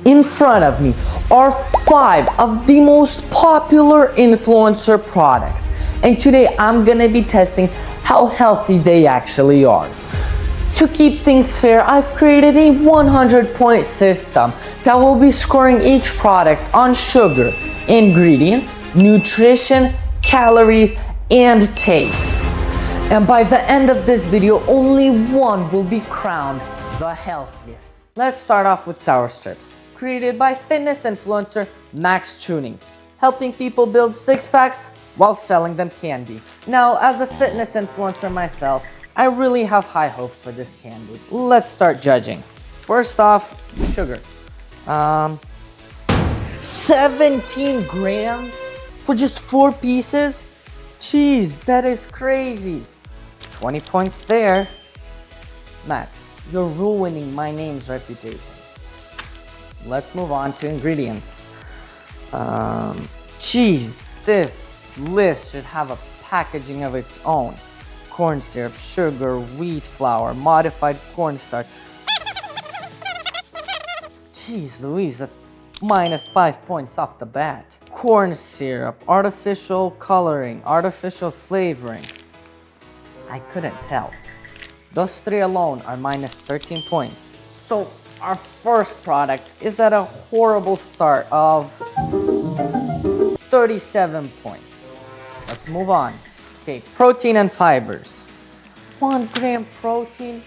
In front of me are 5 of the most popular influencer products, and today I'm gonna be testing how healthy they actually are. To keep things fair, I've created a 100-point system that will be scoring each product on sugar, ingredients, nutrition, calories, and taste. And by the end of this video, only one will be crowned the healthiest. Let's start off with sour strips, created by fitness influencer Max Tuning, helping people build six-packs while selling them candy. Now, as a fitness influencer myself, I really have high hopes for this candy. Let's start judging. First off, sugar. 17 grams for just 4 pieces? Jeez, that is crazy. 20 points there. Max, you're ruining my name's reputation. Let's move on to ingredients. Geez, this list should have a packaging of its own. Corn syrup, sugar, wheat flour, modified cornstarch. Jeez Louise, that's minus 5 points off the bat. Corn syrup, artificial coloring, artificial flavoring. I couldn't tell. Those 3 alone are minus 13 points. So our first product is at a horrible start of 37 points. Let's move on. Okay, protein and fibers. 1 gram protein?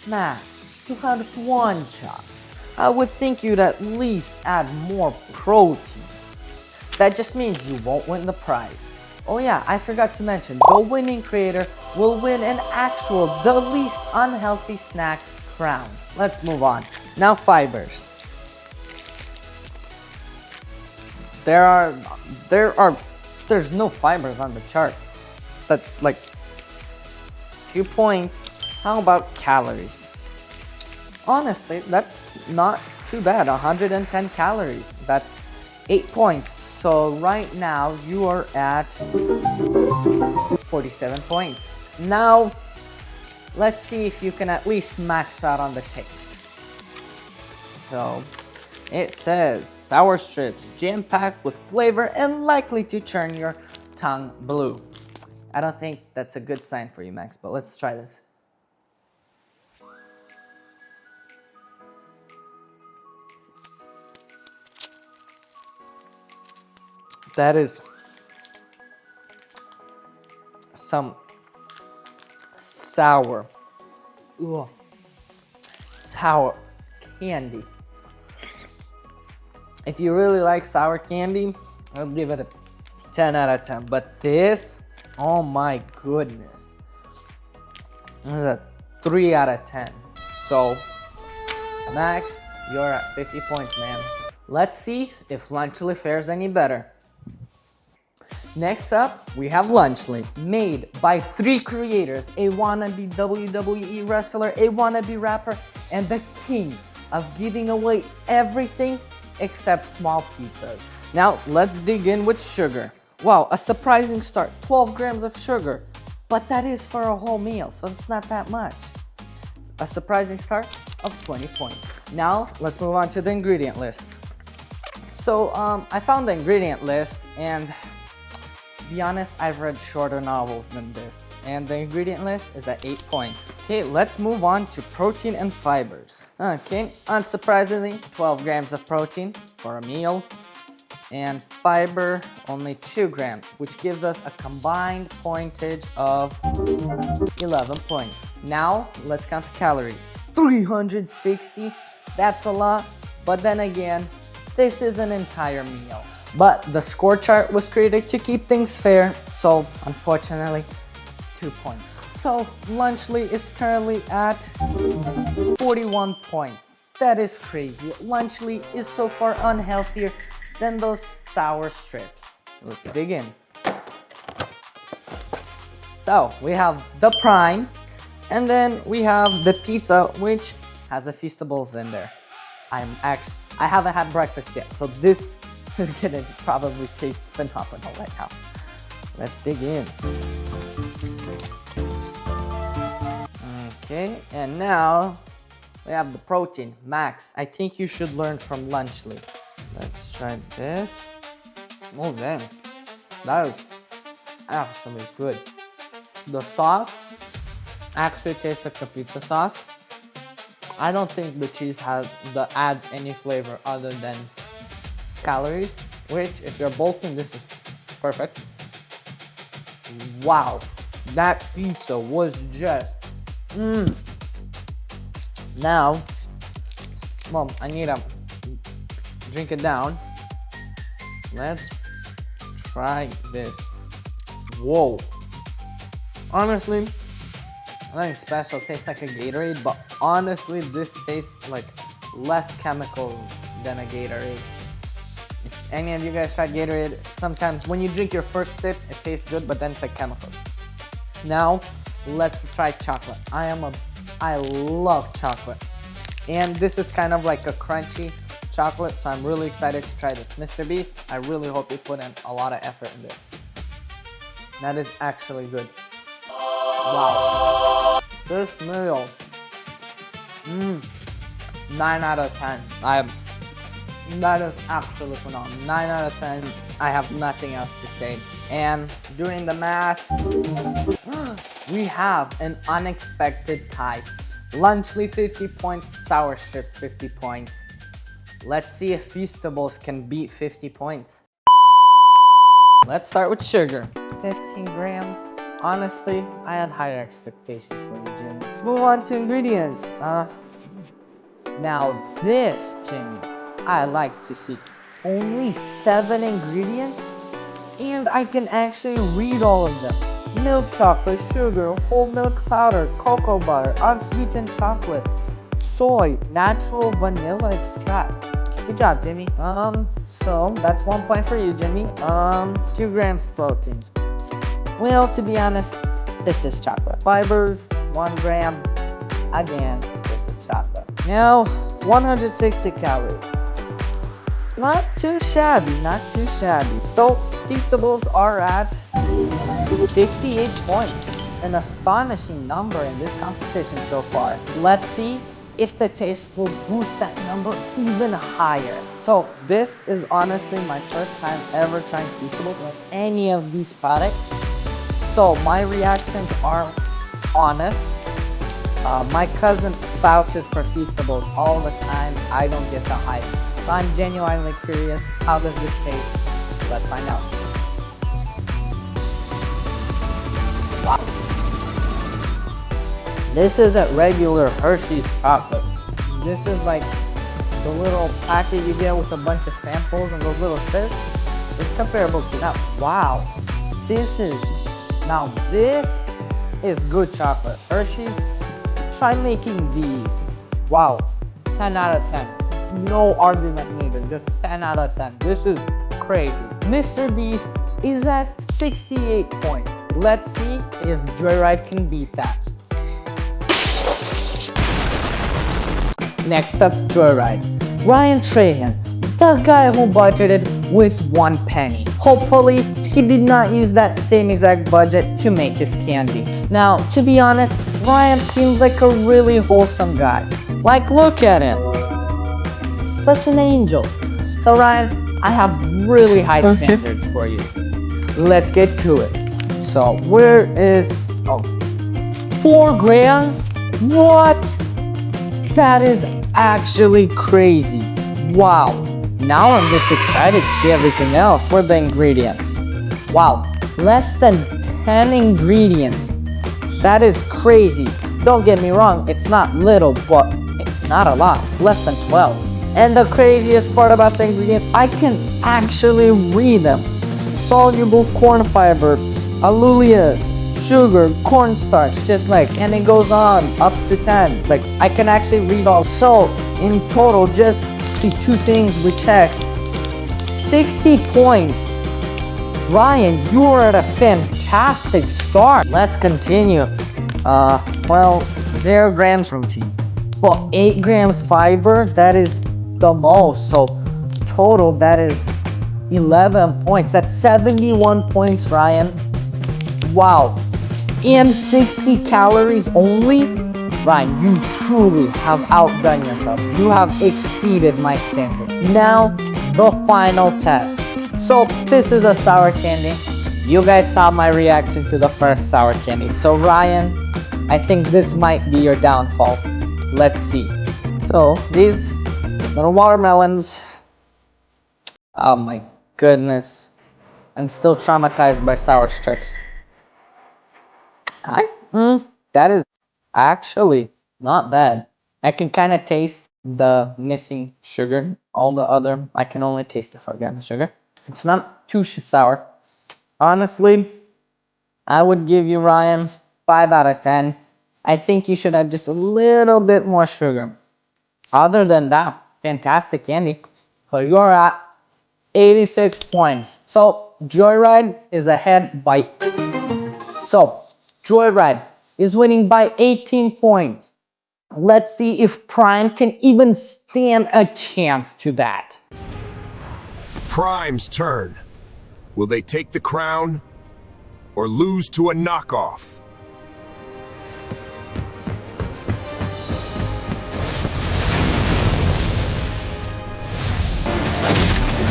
Max, you had 1 job. I would think you'd at least add more protein. That just means you won't win the prize. Oh yeah, I forgot to mention, the winning creator will win an actual the least unhealthy snack crown. Let's move on. Now fibers. There's no fibers on the chart. But like, few points. How about calories? Honestly, that's not too bad. 110 calories. That's 8 points. So right now you are at 47 points. Now, let's see if you can at least max out on the taste. So, it says sour strips, jam-packed with flavor and likely to turn your tongue blue. I don't think that's a good sign for you, Max, but let's try this. That is some sour candy. If you really like sour candy, I'll give it a 10 out of 10. But this, oh my goodness, this is a 3 out of 10. So, Max, you're at 50 points, man. Let's see if Lunchly fares any better. Next up, we have Lunchly, made by 3 creators, a wannabe WWE wrestler, a wannabe rapper, and the king of giving away everything except small pizzas. Now, let's dig in with sugar. Wow, a surprising start, 12 grams of sugar, but that is for a whole meal, so it's not that much. A surprising start of 20 points. Now, let's move on to the ingredient list. So, I found the ingredient list, and to be honest, I've read shorter novels than this, and the ingredient list is at 8 points. Okay, let's move on to protein and fibers. Okay, unsurprisingly, 12 grams of protein for a meal, and fiber only 2 grams, which gives us a combined pointage of 11 points. Now, let's count the calories. 360, that's a lot, but then again, this is an entire meal. But the score chart was created to keep things fair, so unfortunately, 2 points. So Lunchly is currently at 41 points. That is crazy. Lunchly is so far unhealthier than those sour strips. Let's dig in. So we have the Prime, and then we have the pizza, which has a Feastables in there. I haven't had breakfast yet, so this is gonna probably taste phenomenal right now. Let's dig in. Okay, and now We have the protein, Max. I think you should learn from Lunchly. Let's try this. Oh damn, that is actually good. The sauce actually tastes like the pizza sauce. I don't think the cheese adds any flavor other than calories, which if you're bulking, this is perfect. Wow, that pizza was just Now, Mom, I need to drink it down. Let's try this. Whoa. Honestly, nothing special. Tastes like a Gatorade, but honestly, this tastes like less chemicals than a Gatorade. If any of you guys tried Gatorade, sometimes when you drink your first sip, it tastes good, but then it's like chemicals. Now, let's try chocolate. I love chocolate. And this is kind of like a crunchy chocolate, so I'm really excited to try this. Mr. Beast, I really hope you put in a lot of effort in this. That is actually good. Wow. This meal, 9 out of 10. That is actually phenomenal. 9 out of 10. I have nothing else to say. And doing the math, we have an unexpected tie. Lunchly 50 points, Sour Strips 50 points. Let's see if Feastables can beat 50 points. Let's start with sugar. 15 grams. Honestly, I had higher expectations for you, Jimmy. Let's move on to ingredients. Now this, Jimmy, I like to see only 7 ingredients, and I can actually read all of them. Milk chocolate, sugar, whole milk powder, cocoa butter, unsweetened chocolate, soy, natural vanilla extract. Good job, Jimmy. So that's 1 point for you, Jimmy. 2 grams protein. Well, to be honest, this is chocolate. Fibers, 1 gram. Again, this is chocolate. Now, 160 calories. Not too shabby, not too shabby. So, Feastables are at 58 points. An astonishing number in this competition so far. Let's see if the taste will boost that number even higher. So, this is honestly my first time ever trying Feastables with any of these products. So, my reactions are honest. My cousin vouches for Feastables all the time. I don't get the hype. So I'm genuinely curious, how does this taste? Let's find out. Wow. This is a regular Hershey's chocolate. This is like the little packet you get with a bunch of samples and those little strips. It's comparable to that. Wow. This is good chocolate. Hershey's, try making these. Wow. 10 out of 10. No argument needed, just 10 out of 10. This is crazy. Mr. Beast is at 68 points. Let's see if Joyride can beat that. Next up, Joyride. Ryan Trahan, the guy who budgeted with 1 penny. Hopefully, he did not use that same exact budget to make his candy. Now, to be honest, Ryan seems like a really wholesome guy. Like, look at him. Such an angel. So Ryan, I have really high standards for you. Let's get to it. So where is 4 grams? What? That is actually crazy. Wow. Now I'm just excited to see everything else. Where are the ingredients? Wow. Less than 10 ingredients. That is crazy. Don't get me wrong, it's not little, but it's not a lot. It's less than 12. And the craziest part about the ingredients, I can actually read them. Soluble corn fiber, allulias, sugar, cornstarch, just like, and it goes on up to 10. Like, I can actually read all. So, in total, just the 2 things we checked, 60 points. Ryan, you are at a fantastic start. Let's continue. 0 grams protein. Well, 8 grams fiber, that is the most. So total, that is 11 points. That's 71 points, Ryan. Wow. And 60 calories only? Ryan, you truly have outdone yourself. You have exceeded my standards. Now, the final test. So this is a sour candy. You guys saw my reaction to the first sour candy. So Ryan, I think this might be your downfall. Let's see. So these little watermelons. Oh my goodness. I'm still traumatized by sour strips. That is actually not bad. I can kind of taste the missing sugar. All the other, I can only taste the organic sugar. It's not too sour. Honestly, I would give you, Ryan, 5 out of 10. I think you should add just a little bit more sugar. Other than that, fantastic candy. So you're at 86 points. So Joyride is ahead by... So Joyride is winning by 18 points. Let's see if Prime can even stand a chance to that. Prime's turn. Will they take the crown or lose to a knockoff?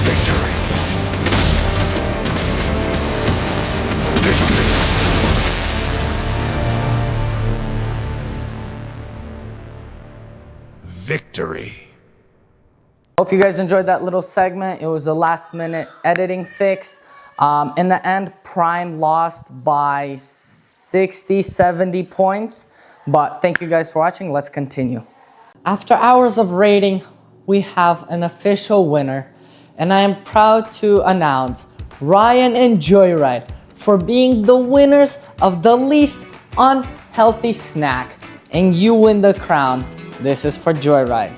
Victory. Victory. Hope you guys enjoyed that little segment. It was a last minute editing fix. In the end, Prime lost by 60, 70 points. But thank you guys for watching. Let's continue. After hours of rating, we have an official winner. And I am proud to announce Ryan and Joyride for being the winners of the least unhealthy snack. And you win the crown. This is for Joyride.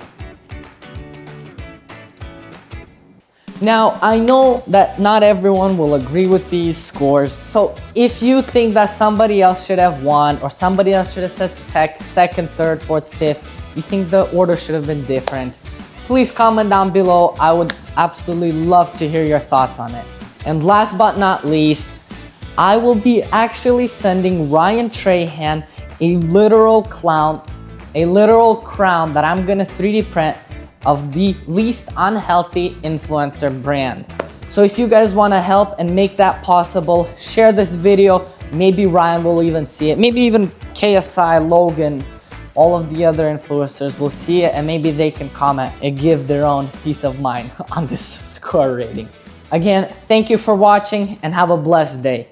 Now, I know that not everyone will agree with these scores, so if you think that somebody else should have won or somebody else should have said second, third, fourth, fifth, you think the order should have been different, please comment down below. I would absolutely love to hear your thoughts on it. And last but not least, I will be actually sending Ryan Trahan a literal crown that I'm gonna 3D print of the least unhealthy influencer brand. So if you guys want to help and make that possible, share this video. Maybe Ryan will even see it. Maybe even KSI, Logan, all of the other influencers will see it, and maybe they can comment and give their own peace of mind on this score rating. Again, thank you for watching and have a blessed day.